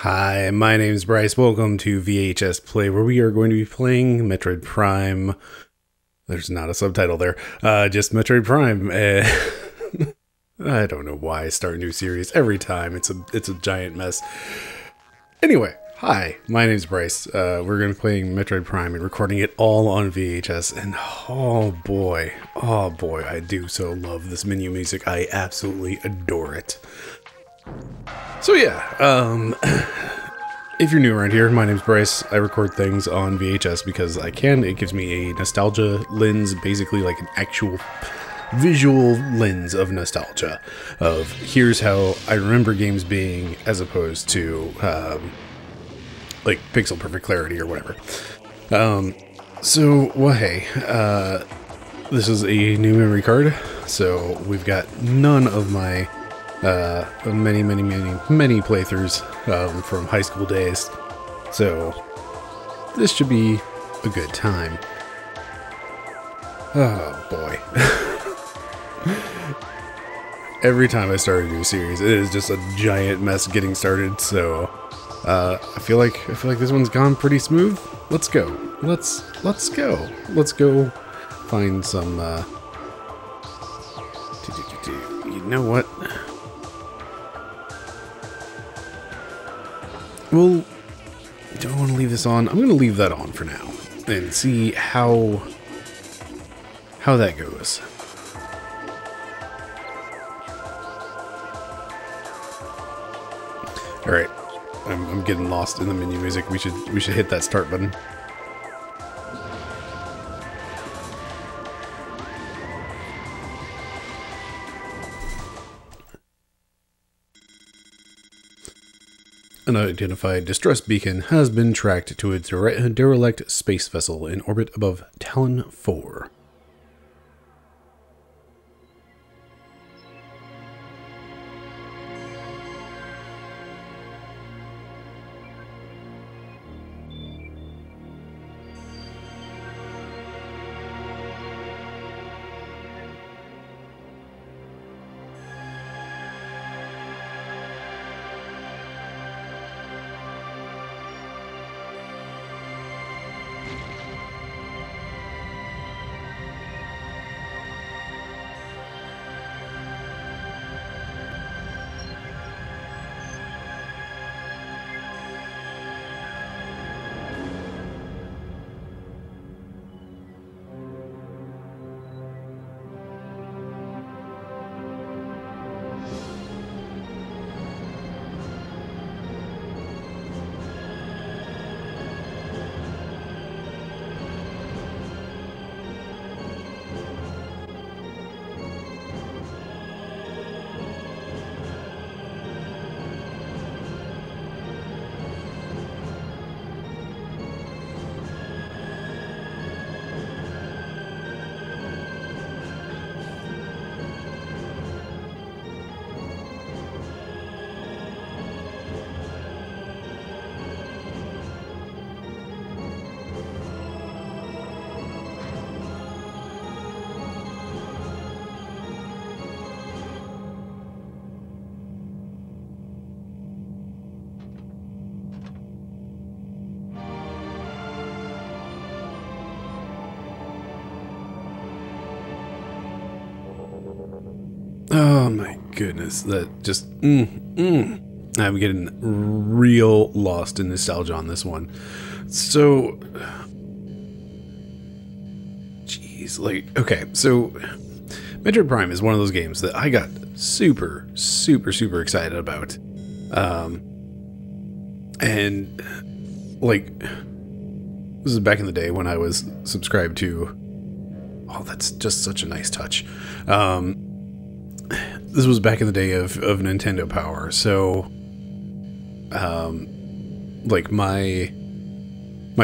Hi, my name's Bryce. Welcome to VHS Play, where we are going to be playing Metroid Prime. There's not a subtitle there. Just Metroid Prime. I don't know why I start a new series every time. It's a giant mess. Anyway, hi, my name's Bryce. We're going to be playing Metroid Prime and recording it all on VHS. And oh boy, I do so love this menu music. I absolutely adore it. So yeah, if you're new around here, my name's Bryce. I record things on VHS because I can. It gives me a nostalgia lens, basically like an actual visual lens of nostalgia. Of here's how I remember games being, as opposed to like pixel perfect clarity or whatever. So well, hey, this is a new memory card, so we've got none of my many playthroughs from high school days, so this should be a good time. Oh boy. Every time I start a new series, it is just a giant mess getting started, so I feel like this one's gone pretty smooth. Let's go. Let's go find some you know what? Well, do I want to leave this on? I'm going to leave that on for now and see how that goes. All right, I'm getting lost in the menu music. We should hit that start button. An unidentified distress beacon has been tracked to a derelict space vessel in orbit above Talon 4. Oh my goodness, that just, I'm getting real lost in nostalgia on this one. So, jeez, like, okay, so Metroid Prime is one of those games that I got super excited about. And, like, this is back in the day when I was subscribed to, oh, that's just such a nice touch. This was back in the day of Nintendo Power, so like my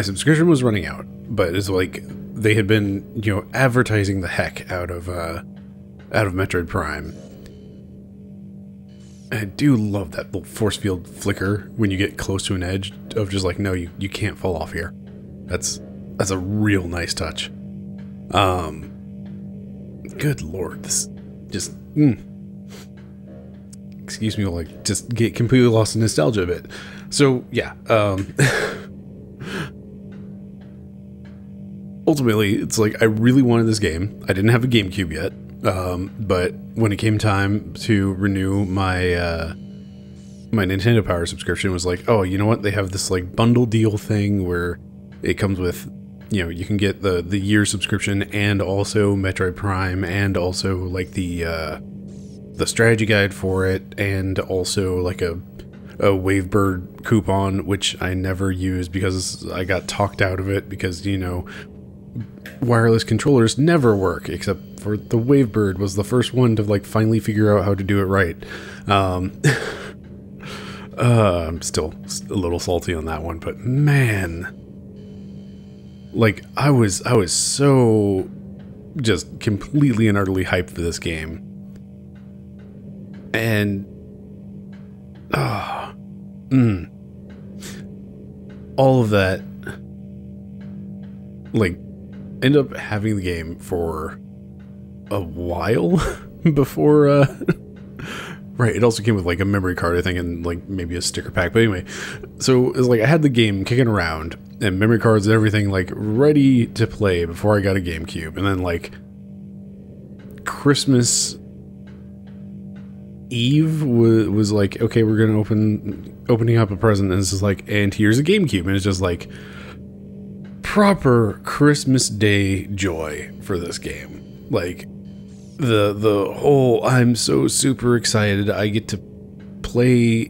subscription was running out, but it's like they had been, you know, advertising the heck out of Metroid Prime. I do love that little force field flicker when you get close to an edge of just like, no, you can't fall off here. That's a real nice touch. Good lord, this just excuse me, like just get completely lost in nostalgia a bit. So yeah, ultimately, it's like I really wanted this game. I didn't have a GameCube yet, but when it came time to renew my my Nintendo Power subscription, it was like, oh, you know what? They have this like bundle deal thing where it comes with, you know, you can get the year subscription and also Metroid Prime and also like the strategy guide for it, and also like a Wavebird coupon, which I never used because I got talked out of it because, you know, wireless controllers never work, except for the Wavebird was the first one to like finally figure out how to do it right. I'm still a little salty on that one, but man, like I was so just completely and utterly hyped for this game. And all of that, like, end up having the game for a while before right, it also came with like a memory card, I think, and like maybe a sticker pack. But anyway, so it's like I had the game kicking around and memory cards and everything like ready to play before I got a GameCube. And then like Christmas Eve was like, okay, we're gonna opening up a present, and this is like, and here's a GameCube, and it's just like proper Christmas Day joy for this game. Like the whole, I'm so super excited I get to play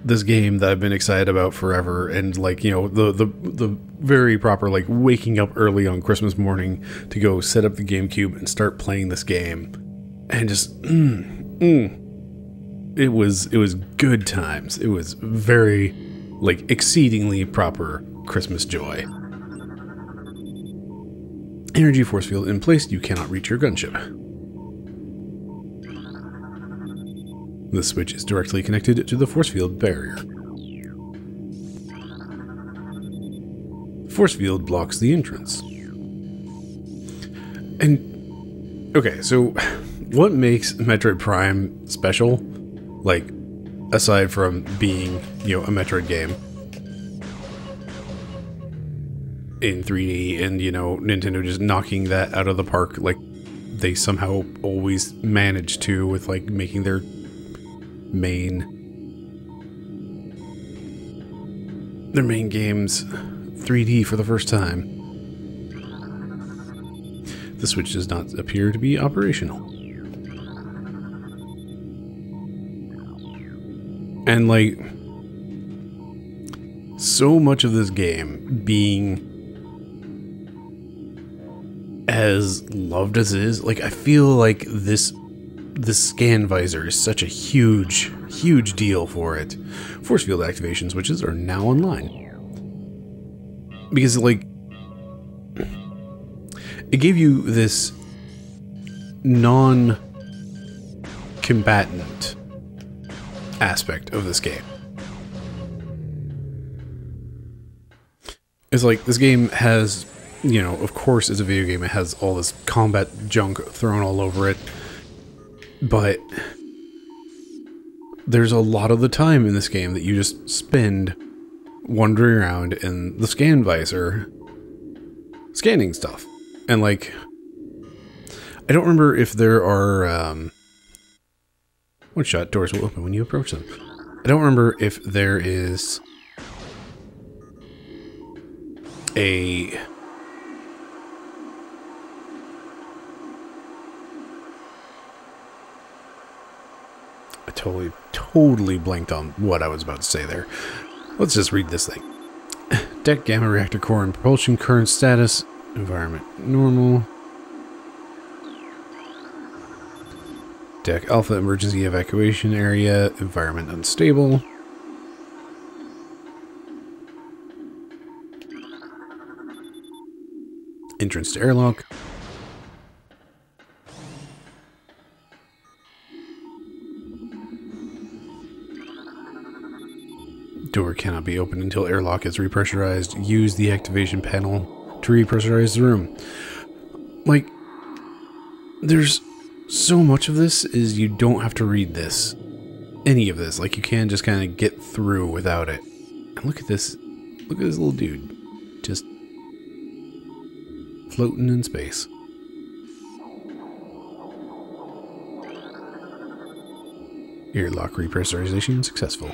this game that I've been excited about forever, and like, you know, the very proper like waking up early on Christmas morning to go set up the GameCube and start playing this game, and just it was good times. It was very like exceedingly proper Christmas joy. Energy force field in place, you cannot reach your gunship. The switch is directly connected to the force field barrier. Force field blocks the entrance. And okay, so what makes Metroid Prime special? Like, aside from being, you know, a Metroid game in 3D, and, you know, Nintendo just knocking that out of the park like they somehow always manage to, with like making their main games 3D for the first time. The Switch does not appear to be operational. And like, so much of this game being as loved as it is, like I feel like this scan visor is such a huge deal for it. Force field activation switches are now online. Because like, it gave you this non-combatant aspect of this game. It's like, this game has, you know, of course it's a video game, it has all this combat junk thrown all over it, but there's a lot of the time in this game that you just spend wandering around in the scan visor scanning stuff. And like, I don't remember if there are one-shot doors will open when you approach them. I don't remember if there is a I totally blanked on what I was about to say there. Let's just read this thing. Deck gamma reactor core and propulsion current status. Environment normal. Deck alpha emergency evacuation area. Environment unstable. Entrance to airlock. Door cannot be opened until airlock is repressurized. Use the activation panel to repressurize the room. Like, there's so much of this is you don't have to read this any of this. Like, you can just kind of get through without it. And look at this. Look at this little dude. Just floating in space. Airlock repressurization successful.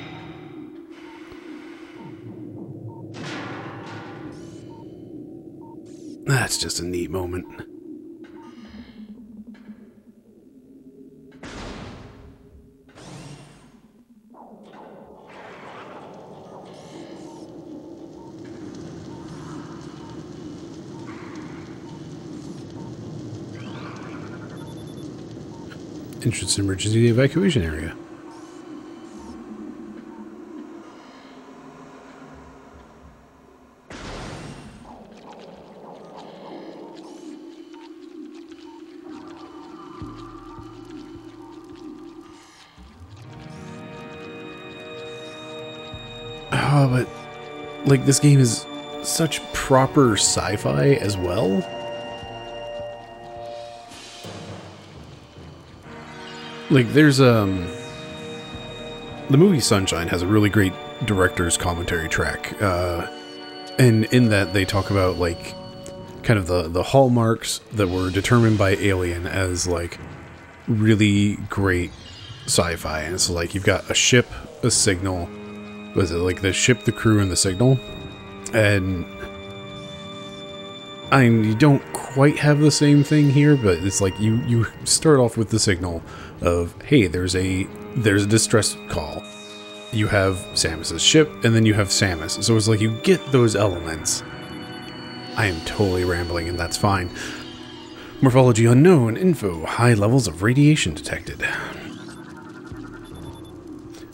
That's just a neat moment. Entrance to emergency evacuation area. Oh, but like, this game is such proper sci-fi as well. Like, there's the movie Sunshine has a really great director's commentary track, and in that they talk about like kind of the hallmarks that were determined by Alien as like really great sci-fi. And so like, you've got a ship, a signal, was it like the ship, the crew, and the signal, and I mean, you don't quite have the same thing here, but it's like you start off with the signal of, hey, there's a distress call. You have Samus's ship, and then you have Samus. So it's like you get those elements. I am totally rambling, and that's fine. Morphology unknown. Info. High levels of radiation detected.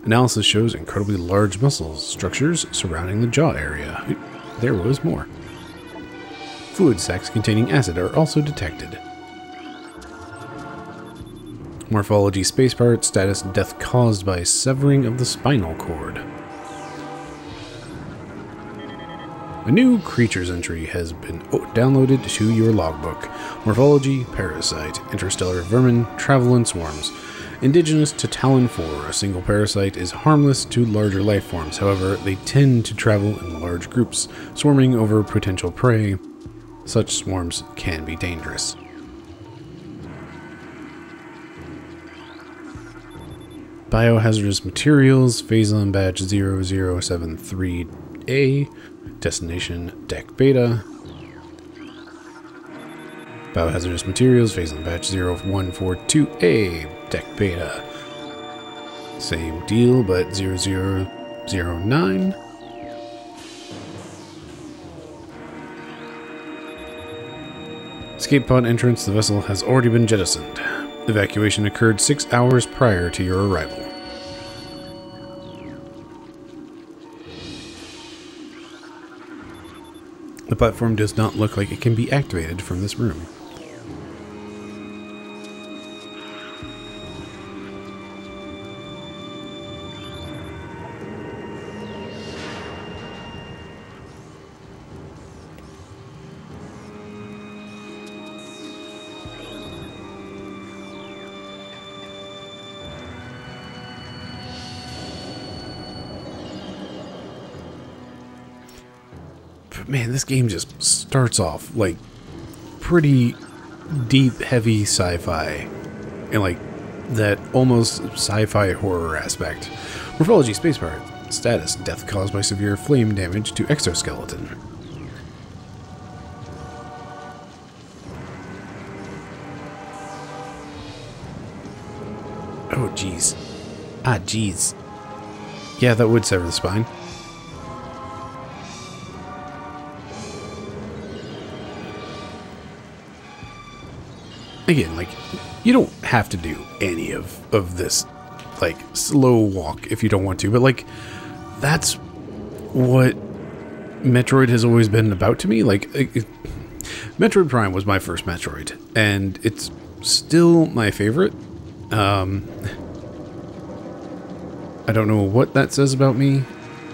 Analysis shows incredibly large muscle structures surrounding the jaw area. There was more. Fluid sacs containing acid are also detected. Morphology space pirate status death caused by severing of the spinal cord. A new creatures entry has been downloaded to your logbook. Morphology parasite. Interstellar vermin travel in swarms. Indigenous to Talon 4, a single parasite is harmless to larger life forms. However, they tend to travel in large groups, swarming over potential prey. Such swarms can be dangerous. Biohazardous materials, Phazon badge 0073A, destination deck beta. Biohazardous materials, Phazon badge 0142A, deck beta. Same deal, but 0009. Escape pod entrance, the vessel has already been jettisoned. Evacuation occurred 6 hours prior to your arrival. The platform does not look like it can be activated from this room. Man, this game just starts off like pretty deep, heavy sci-fi and like that almost sci-fi horror aspect. Morphology space pirate status death caused by severe flame damage to exoskeleton. Oh jeez. Ah jeez. Yeah, that would sever the spine. Again, like, you don't have to do any of this, like, slow walk if you don't want to, but, like, that's what Metroid has always been about to me. Like, Metroid Prime was my first Metroid, and it's still my favorite. I don't know what that says about me,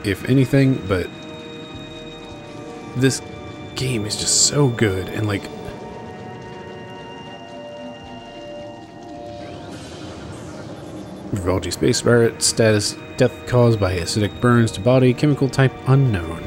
if anything, but this game is just so good, and, like, Virology Space Pirate. Status: death caused by acidic burns to body. Chemical type unknown.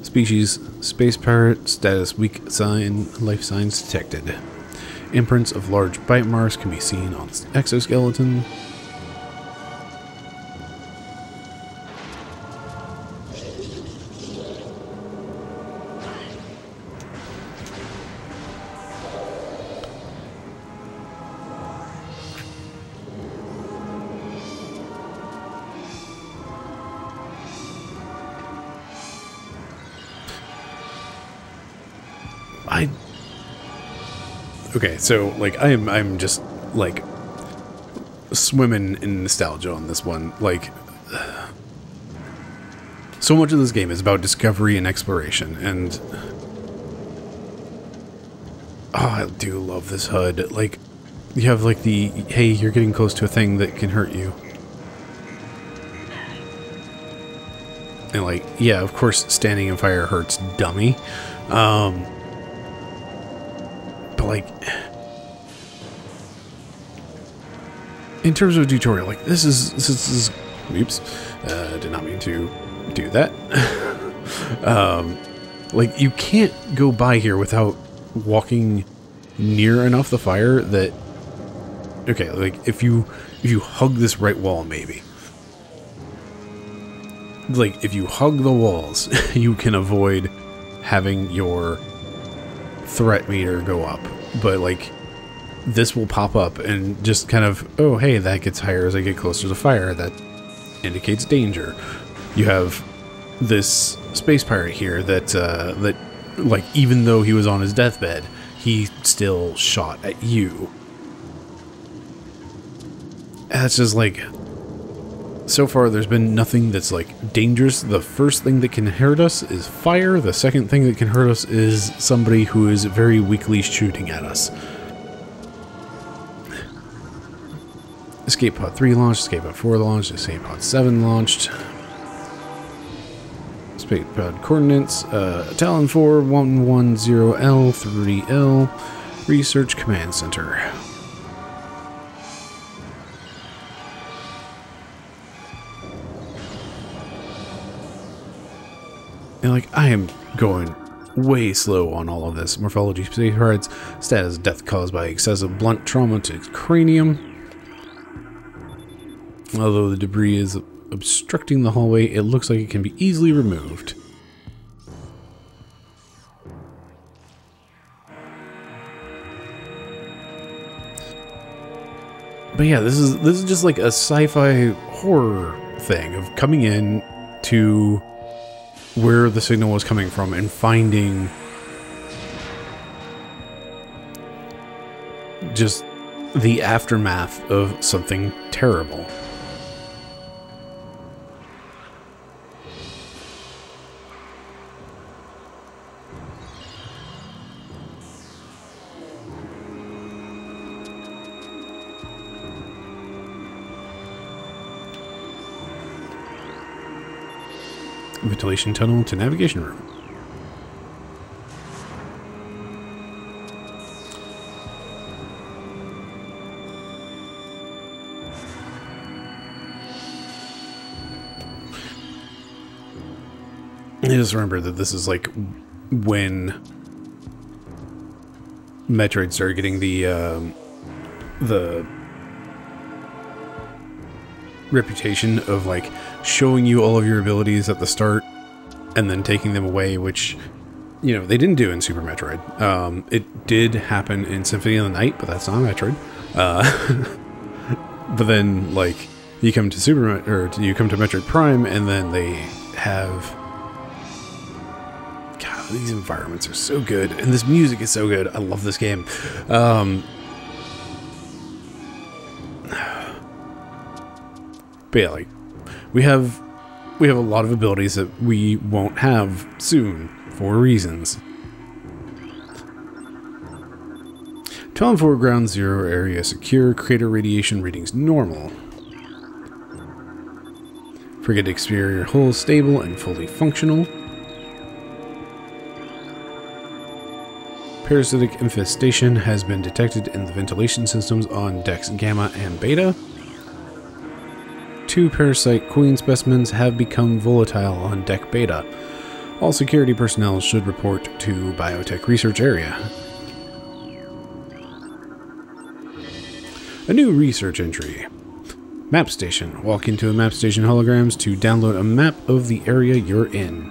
Species: Space Pirate. Status: weak sign, life signs detected. Imprints of large bite marks can be seen on exoskeleton. Okay, so like I'm just like swimming in nostalgia on this one. Like, so much of this game is about discovery and exploration, and oh, I do love this HUD. Like, you have like the, hey, you're getting close to a thing that can hurt you. And like, yeah, of course standing in fire hurts, dummy. But like, in terms of a tutorial, like this is oops, did not mean to do that. Like, you can't go by here without walking near enough the fire that, okay, like if you hug this right wall, maybe. Like, if you hug the walls, you can avoid having your threat meter go up. But, like, this will pop up and just kind of, oh, hey, that gets higher as I get closer to the fire. That indicates danger. You have this space pirate here that, like, even though he was on his deathbed, he still shot at you. That's just, like, so far there's been nothing that's, like, dangerous. The first thing that can hurt us is fire. The second thing that can hurt us is somebody who is very weakly shooting at us. Escape Pod 3 launched, Escape Pod 4 launched, Escape Pod 7 launched. Escape Pod coordinates, Talon 4, 110L, 3L, Research Command Center. And like, I am going way slow on all of this. Morphology Space Pirates. Status: death caused by excessive blunt trauma to cranium. Although the debris is obstructing the hallway, it looks like it can be easily removed. But yeah, this is just like a sci-fi horror thing of coming in to where the signal was coming from and finding just the aftermath of something terrible. Ventilation tunnel to navigation room. I just remember that this is like when Metroid started getting the reputation of like showing you all of your abilities at the start and then taking them away, which, you know, they didn't do in Super Metroid. It did happen in Symphony of the Night, but that's not Metroid. But then, like, you come to you come to Metroid Prime, and then they have these environments are so good, and this music is so good. I love this game. But yeah, like we have a lot of abilities that we won't have soon for reasons. Tell foreground 0 area secure, crater radiation readings normal. Frigate exterior hull stable and fully functional. Parasitic infestation has been detected in the ventilation systems on decks Gamma and Beta. 2 parasite queen specimens have become volatile on deck Beta. All security personnel should report to biotech research area. A new research entry. Map station. Walk into a map station holograms to download a map of the area you're in.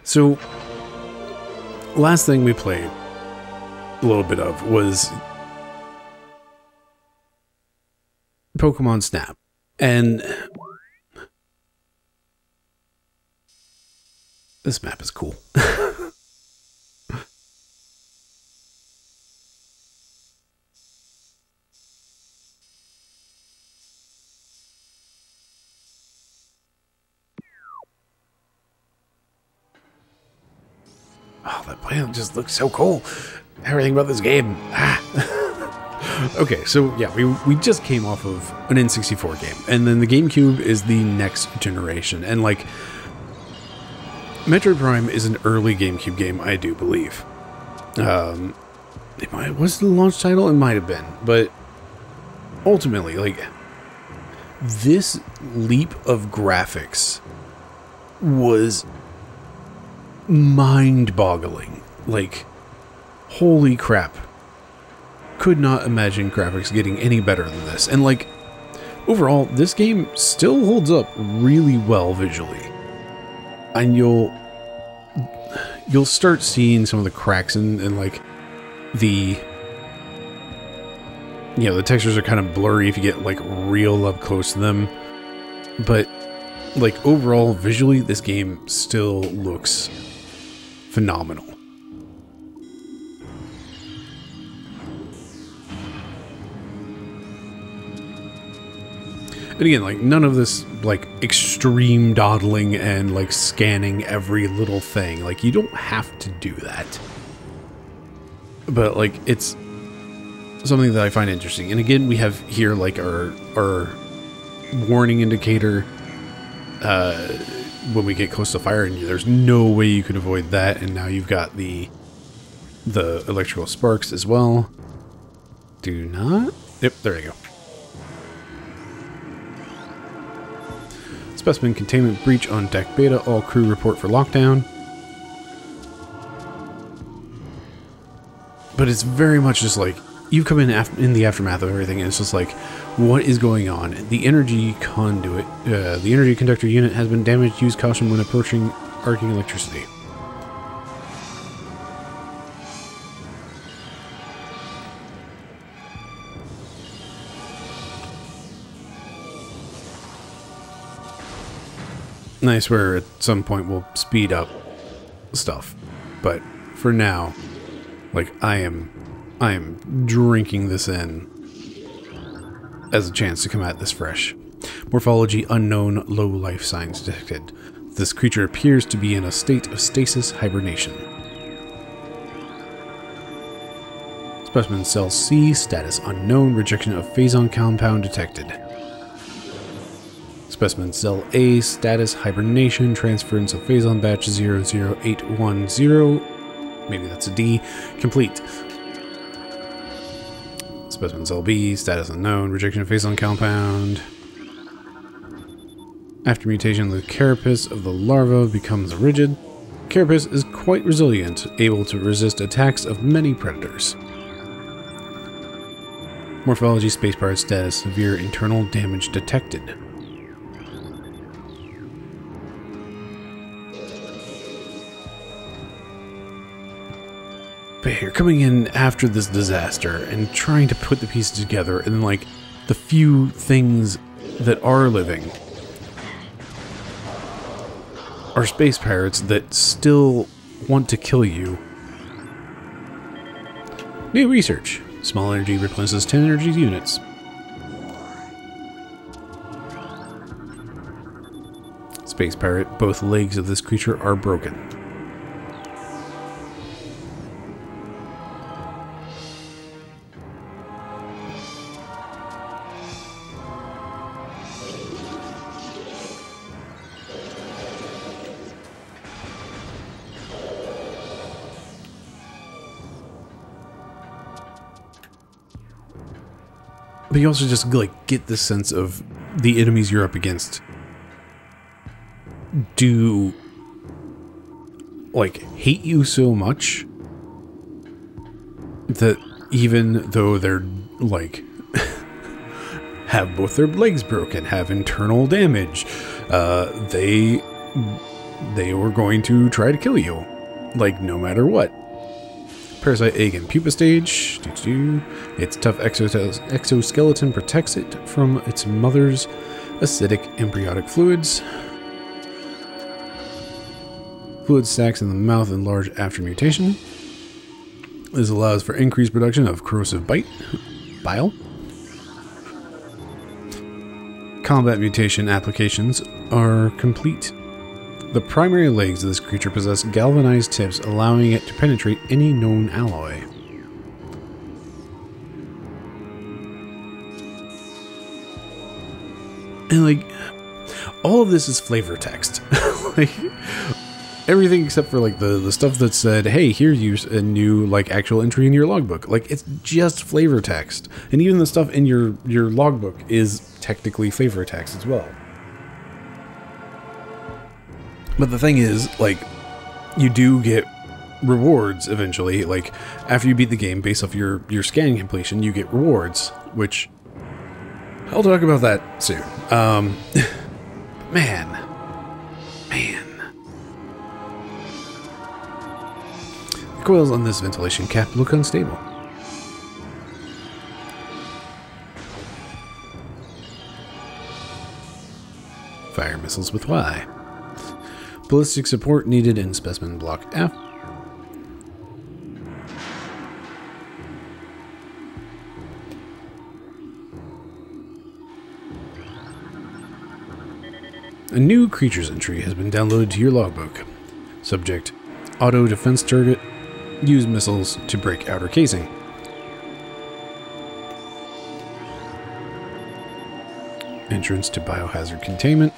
So, last thing we played a little bit of was Pokemon Snap, and this map is cool. Oh, that planet just looks so cool. Everything about this game. Okay, so yeah, we just came off of an N64 game, and then the GameCube is the next generation, and like Metroid Prime is an early GameCube game, I do believe. Was the launch title? It might have been, but ultimately, like, this leap of graphics was mind-boggling. Like, holy crap. Could not imagine graphics getting any better than this. And like, overall, this game still holds up really well visually. And you'll start seeing some of the cracks and like the, you know, the textures are kind of blurry if you get like real up close to them. But like overall, visually, this game still looks phenomenal. And again, like, none of this, like, extreme dawdling and, like, scanning every little thing. Like, you don't have to do that. But, like, it's something that I find interesting. And again, we have here, like, our warning indicator when we get close to fire, and there's no way you can avoid that. And now you've got the electrical sparks as well. Do not... Yep, there you go. Specimen containment breach on deck Beta. All crew report for lockdown. But it's very much just like, you come in the aftermath of everything, and it's just like, what is going on? The energy conduit, the energy conductor unit has been damaged. Use caution when approaching arcing electricity. I swear at some point we'll speed up stuff, but for now, like, I am drinking this in as a chance to come at this fresh. Morphology unknown, low life signs detected. This creature appears to be in a state of stasis hibernation. Specimen cell C, status unknown, rejection of phazon compound detected. Specimen cell A, status hibernation, transference of phazon batch 00810, maybe that's a D, complete. Specimen cell B, status unknown, rejection of phazon compound. After mutation, the carapace of the larva becomes rigid. Carapace is quite resilient, able to resist attacks of many predators. Morphology spacebar status, severe internal damage detected. But you're coming in after this disaster and trying to put the pieces together, and like the few things that are living are space pirates that still want to kill you. New research. Small energy replenishes 10 energy units. Space pirate, both legs of this creature are broken. But you also just like get the sense of the enemies you're up against do like hate you so much that even though they're like have both their legs broken, have internal damage, they were going to try to kill you, like no matter what. Parasite egg and pupa stage. Its tough exoskeleton protects it from its mother's acidic embryonic fluids. Fluid stacks in the mouth and large after mutation. This allows for increased production of corrosive bile. Combat mutation applications are complete. The primary legs of this creature possess galvanized tips, allowing it to penetrate any known alloy. And like, all of this is flavor text. Like, everything except for like the stuff that said, hey, here's a new like actual entry in your logbook. Like, it's just flavor text. And even the stuff in your logbook is technically flavor text as well. But the thing is, like, you do get rewards eventually. Like, after you beat the game, based off your scanning completion, you get rewards, which I'll talk about that soon. Man. The coils on this ventilation cap look unstable. Fire missiles with Y. Ballistic support needed in specimen block F. A new creatures entry has been downloaded to your logbook. Subject: auto defense target. Use missiles to break outer casing. Entrance to biohazard containment.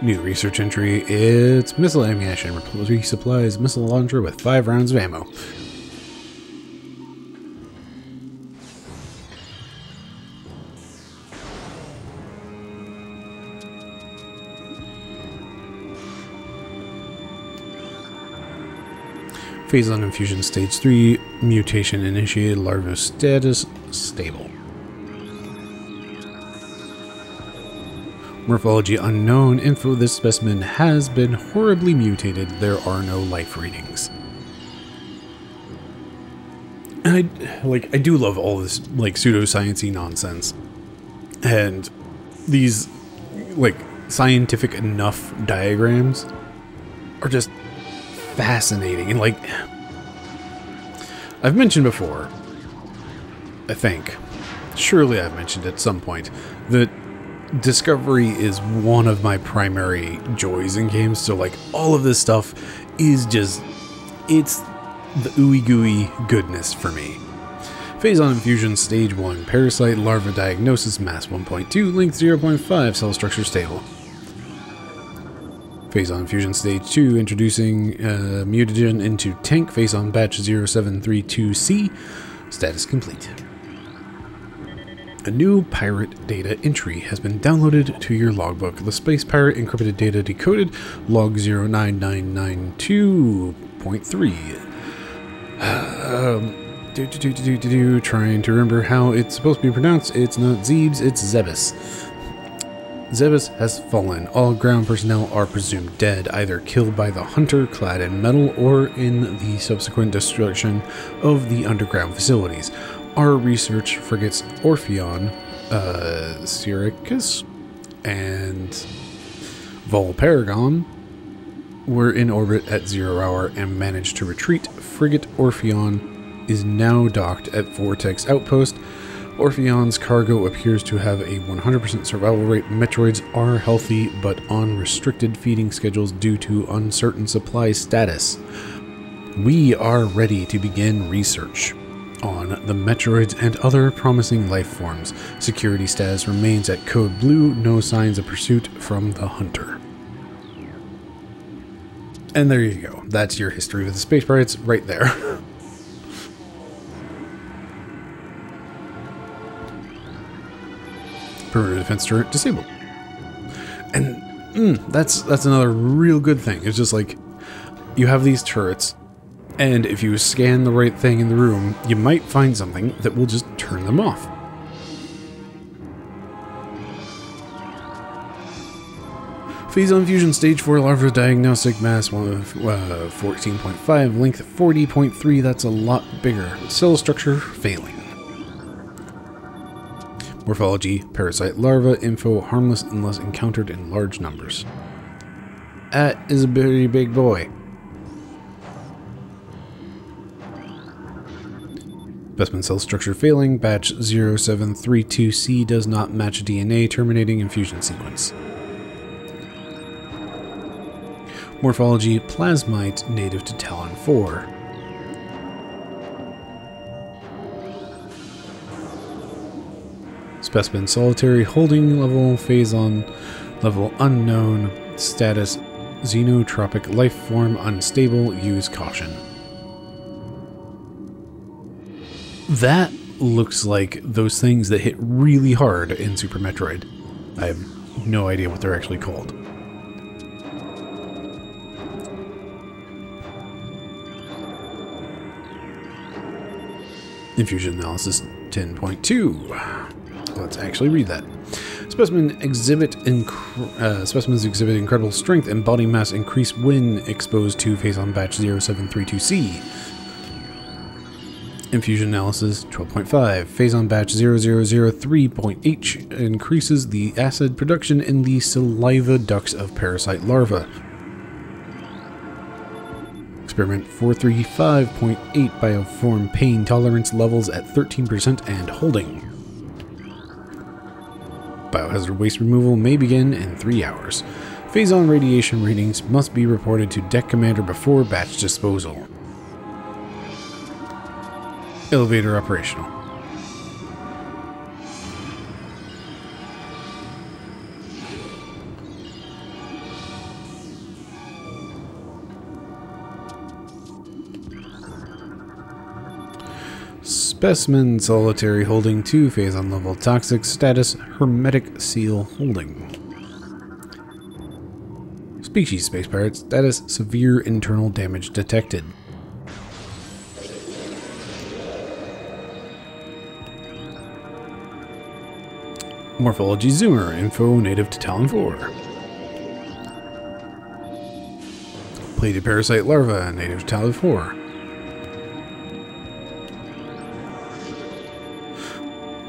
New research entry, it's missile ammunition. Resupplies missile launcher with 5 rounds of ammo. Phase on infusion stage 3, mutation initiated, larva status stable. Morphology unknown. Info: this specimen has been horribly mutated. There are no life readings. And I do love all this like pseudoscience-y nonsense. And these like scientific enough diagrams are just fascinating. And like I've mentioned before, I think, surely I've mentioned at some point, that discovery is one of my primary joys in games, so like all of this stuff is just, it's the ooey gooey goodness for me. Phase on infusion stage 1, parasite larva diagnosis, mass 1.2, length 0.5, cell structure stable. Phase on infusion stage 2, introducing mutagen into tank, phase on batch 0732C, status complete. A new pirate data entry has been downloaded to your logbook. The space pirate encrypted data decoded, log 09992.3. Trying to remember how it's supposed to be pronounced. It's not Zebes, it's Zebus. Zebus has fallen. All ground personnel are presumed dead, either killed by the hunter clad in metal or in the subsequent destruction of the underground facilities. Our research frigates Orpheon, Syracuse, and Volparagon were in orbit at 0 hour and managed to retreat. Frigate Orpheon is now docked at Vortex Outpost. Orpheon's cargo appears to have a 100% survival rate. Metroids are healthy, but on restricted feeding schedules due to uncertain supply status. We are ready to begin research on the Metroids and other promising life forms. Security status remains at Code Blue. No signs of pursuit from the hunter. And there you go. That's your history with the Space Pirates right there. Perimeter defense turret disabled. And that's another real good thing. It's just like, you have these turrets, and if you scan the right thing in the room, you might find something that will just turn them off. Phase on fusion stage 4 larva diagnostic mass 14.5, length 40.3, that's a lot bigger. Cell structure failing. Morphology, parasite larva, info, harmless unless encountered in large numbers. That is a very big boy. Specimen cell structure failing, batch 0732C does not match DNA, terminating infusion sequence. Morphology, plasmite, native to Talon 4. Specimen solitary, holding level, phase on level unknown, status xenotropic life form unstable, use caution. That looks like those things that hit really hard in Super Metroid. I have no idea what they're actually called. Infusion analysis 10.2. Let's actually read that. Specimens exhibit incredible strength and body mass increase when exposed to phase on batch 0732C. Infusion analysis 12.5. Phase on batch 0003.H increases the acid production in the saliva ducts of parasite larvae. Experiment 435.8 bioform pain tolerance levels at 13% and holding. Biohazard waste removal may begin in 3 hours. Phase on radiation readings must be reported to deck commander before batch disposal. Elevator operational. Specimen solitary holding 2, phase on level toxic status hermetic seal holding. Species Space Pirates status severe internal damage detected. Morphology Zoomer, info native to Talon 4. Plated parasite larva, native to Talon 4.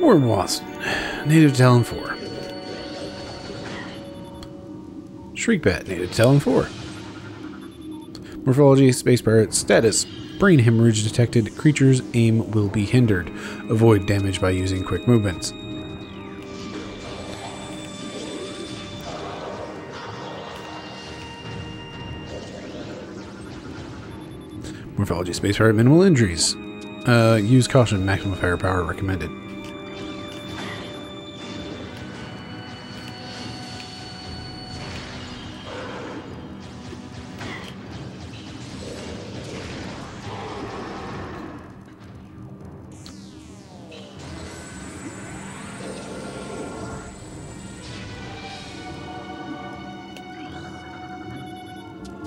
Worm wasp, native to Talon 4. Shriekbat, native to Talon 4. Morphology Space Pirate status brain hemorrhage detected. Creature's aim will be hindered. Avoid damage by using quick movements. Morphology Space Pirate minimal injuries. Use caution, maximum firepower recommended.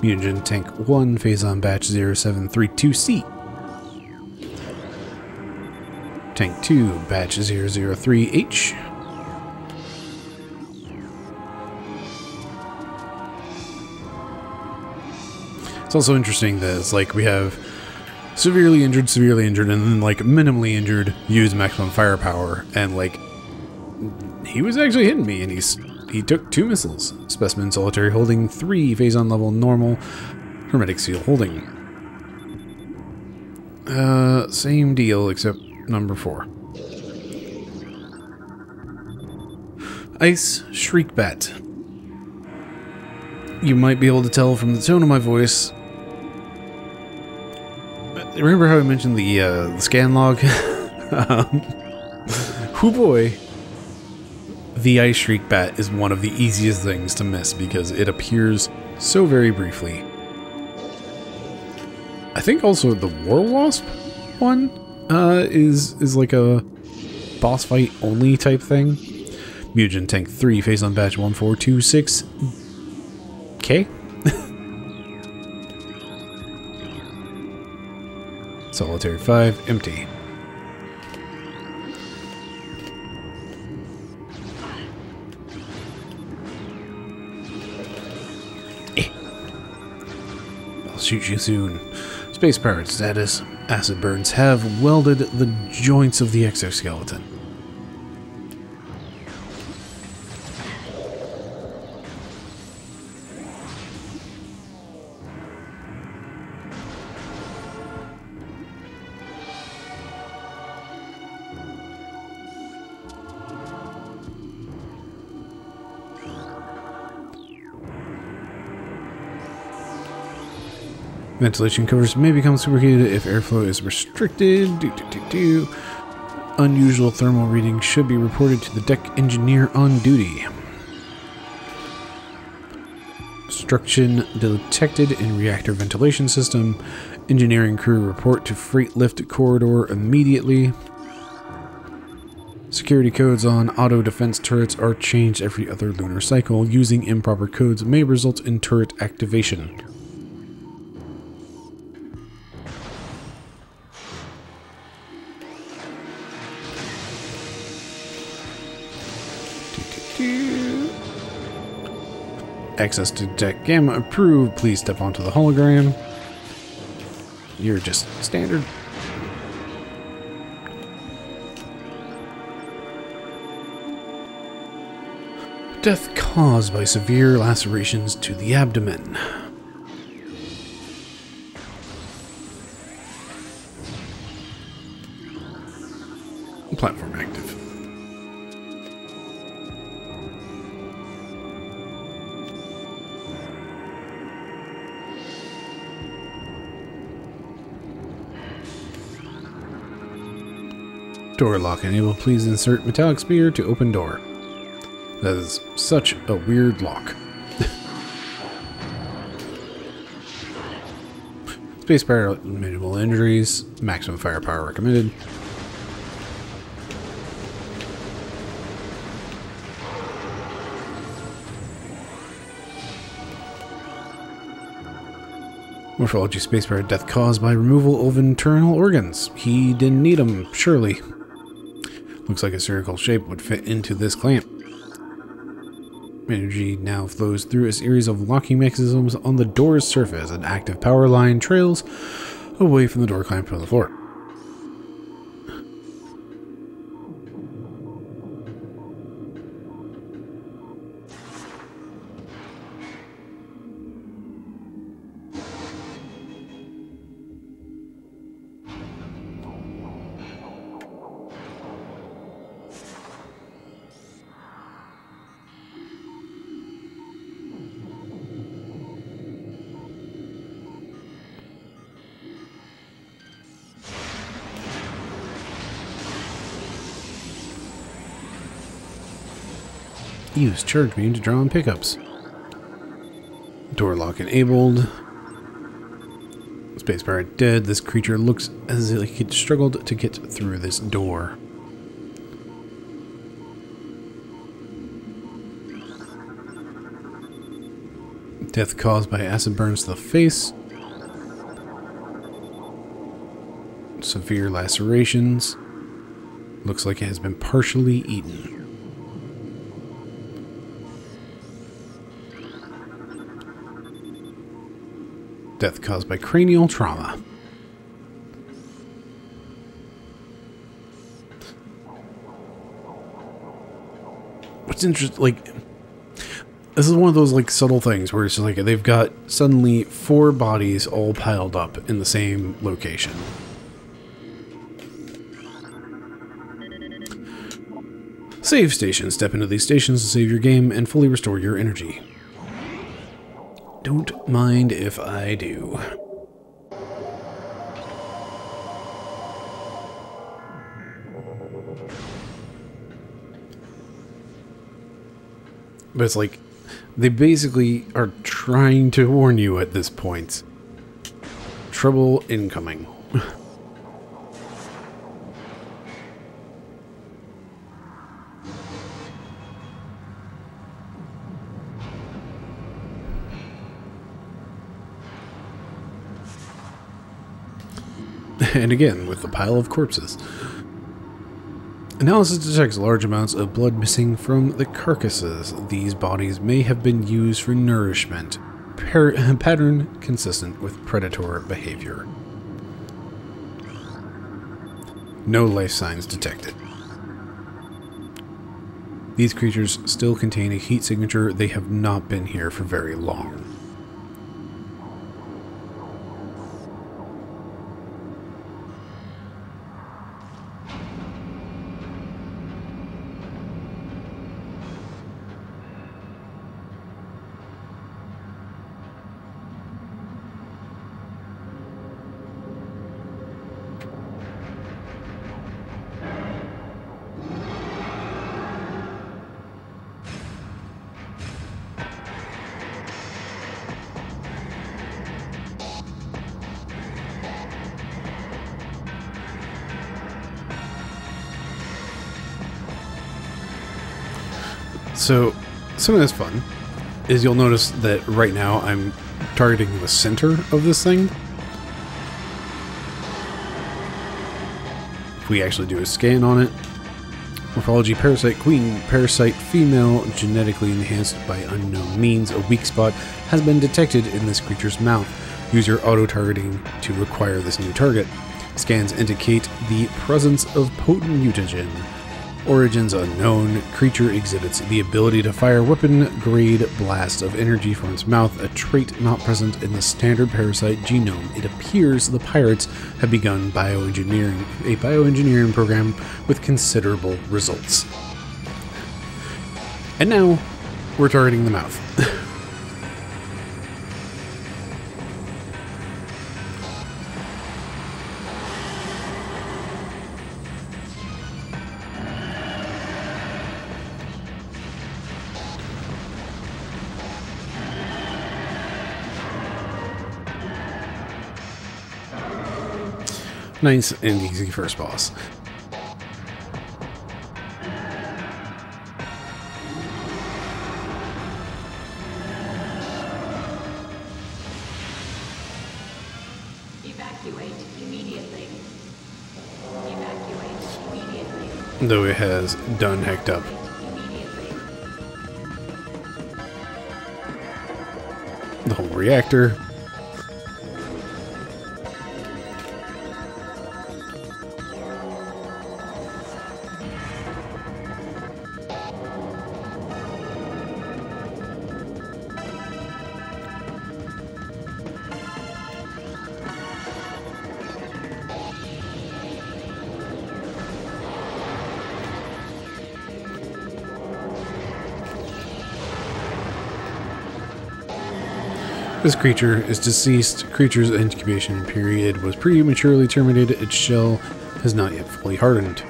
Mutagen Tank 1, phase on batch 0732C. Tank 2, batch 003H. It's also interesting that it's like we have severely injured, and then like minimally injured, use maximum firepower, and like he was actually hitting me, and he took 2 missiles. Specimen solitary holding 3, phase-on level normal, hermetic seal holding. Same deal except number 4. Ice Shriekbat. You might be able to tell from the tone of my voice. Remember how I mentioned the scan log? Hoo boy. The Ice Shriekbat is one of the easiest things to miss because it appears so very briefly. I think also the War Wasp one is like a boss fight only type thing. Mutagen Tank 3, phase on batch 1426K. Solitary 5, empty. I'll shoot you soon. Space pirate status. Acid burns have welded the joints of the exoskeleton. Ventilation covers may become superheated if airflow is restricted. Unusual thermal readings should be reported to the deck engineer on duty. Obstruction detected in reactor ventilation system. Engineering crew report to freight lift corridor immediately. Security codes on auto defense turrets are changed every other lunar cycle. Using improper codes may result in turret activation. Access to deck gamma approved. Please step onto the hologram. You're just standard. Death caused by severe lacerations to the abdomen. Platform active. Door lock enabled. Please insert metallic spear to open door. That is such a weird lock. Space pirate minimal injuries. Maximum firepower recommended. Morphology space pirate death caused by removal of internal organs. He didn't need them, surely. Looks like a spherical shape would fit into this clamp. Energy now flows through a series of locking mechanisms on the door's surface. An active power line trails away from the door clamp on the floor. Use charge beam to draw on pickups. Door lock enabled. Space pirate dead. This creature looks as if it struggled to get through this door. Death caused by acid burns to the face. Severe lacerations. Looks like it has been partially eaten. Death caused by cranial trauma. What's interesting, like, this is one of those, like, subtle things where it's just like they've got suddenly 4 bodies all piled up in the same location. Save stations. Step into these stations to save your game and fully restore your energy. Don't mind if I do. But it's like, they basically are trying to warn you at this point. Trouble incoming. And again, with the pile of corpses. Analysis detects large amounts of blood missing from the carcasses. These bodies may have been used for nourishment. Pattern consistent with predator behavior. No life signs detected. These creatures still contain a heat signature. They have not been here for very long. So, something that's fun is you'll notice that right now I'm targeting the center of this thing. If we actually do a scan on it, morphology parasite queen, parasite female, genetically enhanced by unknown means, a weak spot has been detected in this creature's mouth. Use your auto-targeting to acquire this new target. Scans indicate the presence of potent mutagen. Origins unknown. Creature exhibits the ability to fire weapon-grade blasts of energy from its mouth, a trait not present in the standard parasite genome. It appears the pirates have begun a bioengineering program with considerable results. And now, we're targeting the mouth. Nice and easy first boss. Evacuate immediately. Evacuate immediately. Though it has done hecked up. The whole reactor. This creature is deceased. Creature's incubation period was prematurely terminated. Its shell has not yet fully hardened.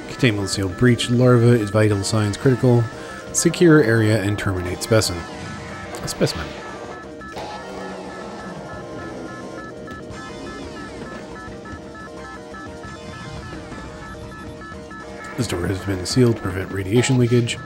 Containment sealed breach. Larva is vital signs critical. Secure area and terminate specimen. This door has been sealed to prevent radiation leakage.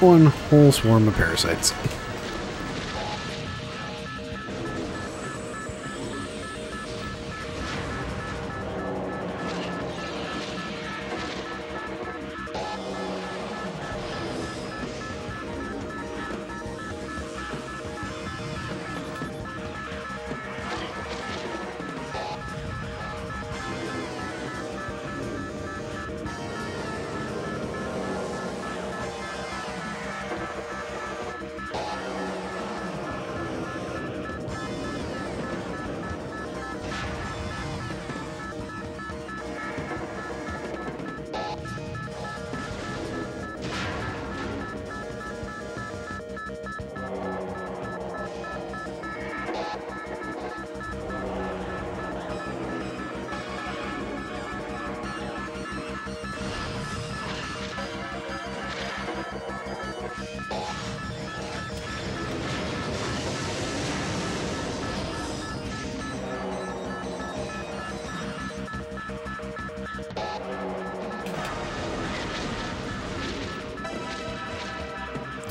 one whole swarm of parasites.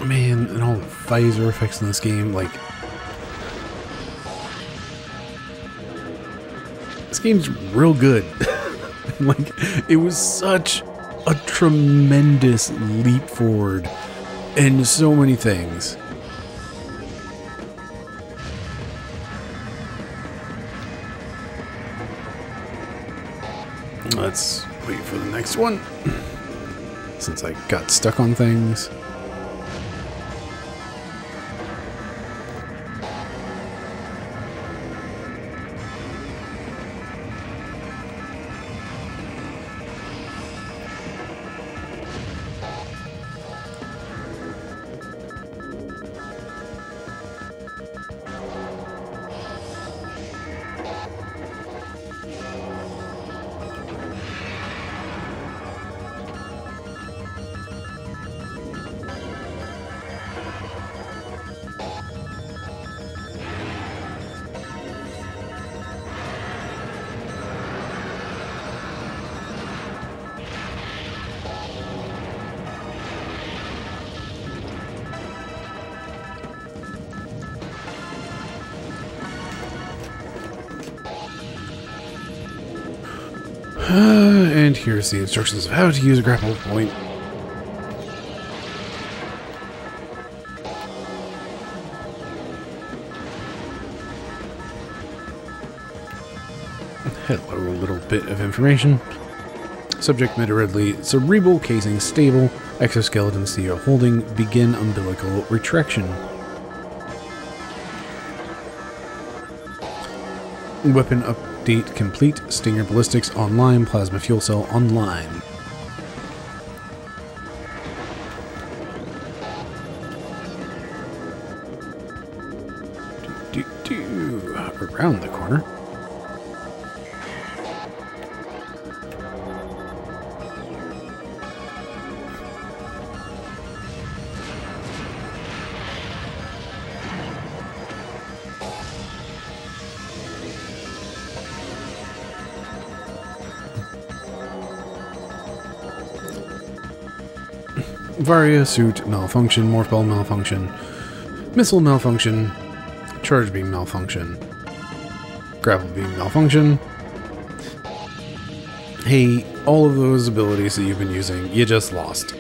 Man, and all the visor effects in this game, like... This game's real good. Like, it was such a tremendous leap forward in so many things. Let's wait for the next one, since I got stuck on things. And here's the instructions of how to use a grapple point. Hello, a little bit of information. Subject Metroid, cerebral casing stable, exoskeleton steel holding, begin umbilical retraction. Weapon update complete, Stinger ballistics online, plasma fuel cell online. Around the corner. Varia suit malfunction, morph ball malfunction, missile malfunction, charge beam malfunction, grapple beam malfunction. Hey, all of those abilities that you've been using, you just lost.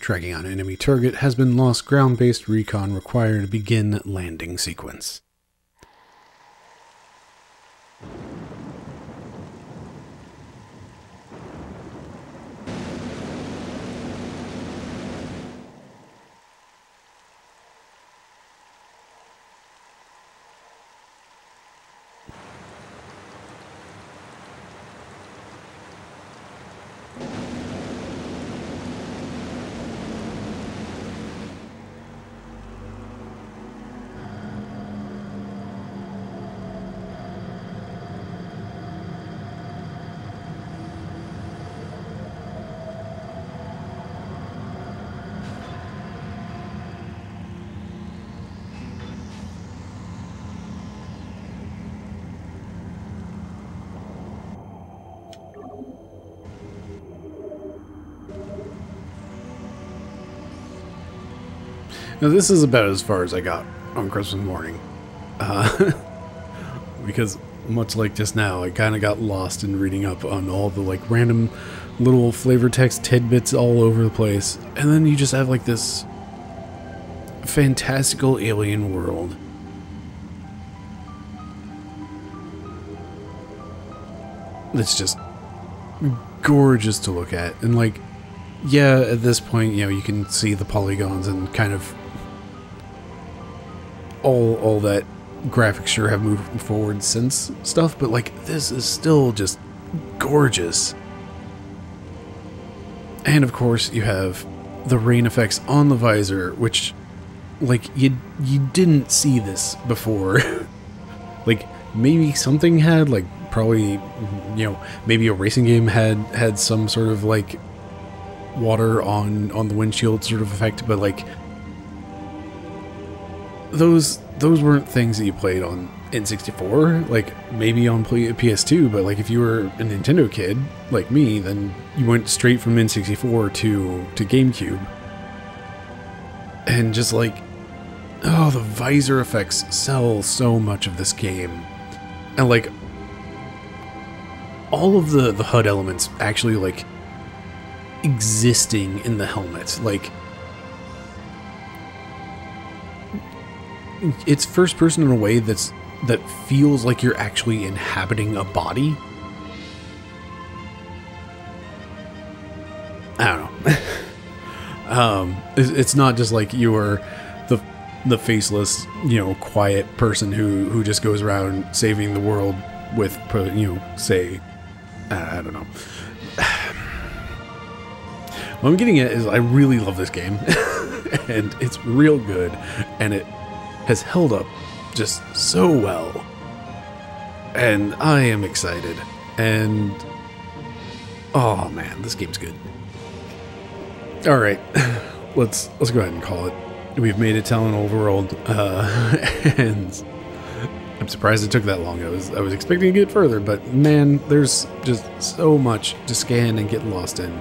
Tracking on enemy target has been lost. Ground-based recon required to begin landing sequence. Now this is about as far as I got on Christmas morning. Because much like just now, I kind of got lost in reading up on all the like random little flavor text tidbits all over the place. And then you just have like this fantastical alien world. That's just gorgeous to look at. And like, yeah, at this point, you know, you can see the polygons and kind of all that graphics sure have moved forward since stuff, but like this is still just gorgeous. And of course you have the rain effects on the visor, which like you didn't see this before. Like maybe something had, like probably, you know, maybe a racing game had some sort of like water on the windshield sort of effect, but like those weren't things that you played on N64, like maybe on PS2, but like if you were a Nintendo kid like me, then you went straight from N64 to GameCube. And just like, oh, the visor effects sell so much of this game. And like all of the HUD elements actually like existing in the helmet, like it's first person in a way that feels like you're actually inhabiting a body. I don't know. It's not just like you're the faceless, you know, quiet person who just goes around saving the world with, you know, say, I don't know. What I'm getting at is I really love this game, and it's real good, and it has held up just so well, and I am excited, and oh man, this game's good. All right, let's go ahead and call it. We've made it to an overworld, and I'm surprised it took that long. I was expecting to get further, but man, there's just so much to scan and get lost in.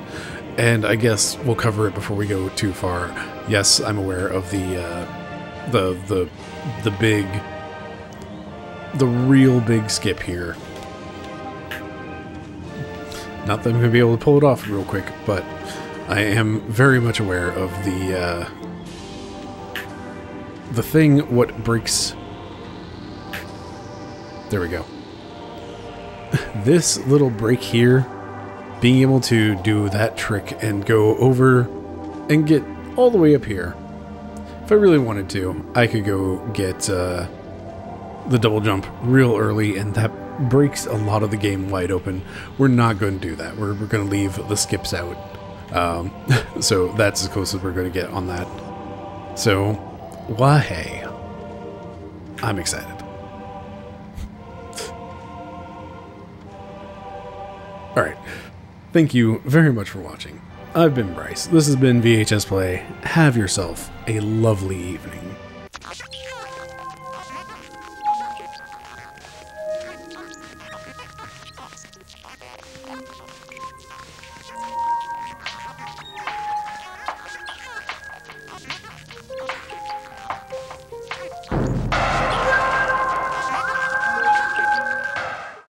And I guess we'll cover it before we go too far. Yes, I'm aware of the real big skip here. Not that I'm gonna be able to pull it off real quick, but I am very much aware of the thing what breaks. There we go. This little break here, being able to do that trick and go over and get all the way up here. If I really wanted to, I could go get the double jump real early, and that breaks a lot of the game wide open. We're not going to do that. We're going to leave the skips out. So that's as close as we're going to get on that. So, why, hey, I'm excited. Alright, thank you very much for watching. I've been Bryce. This has been VHS Play. Have yourself a lovely evening.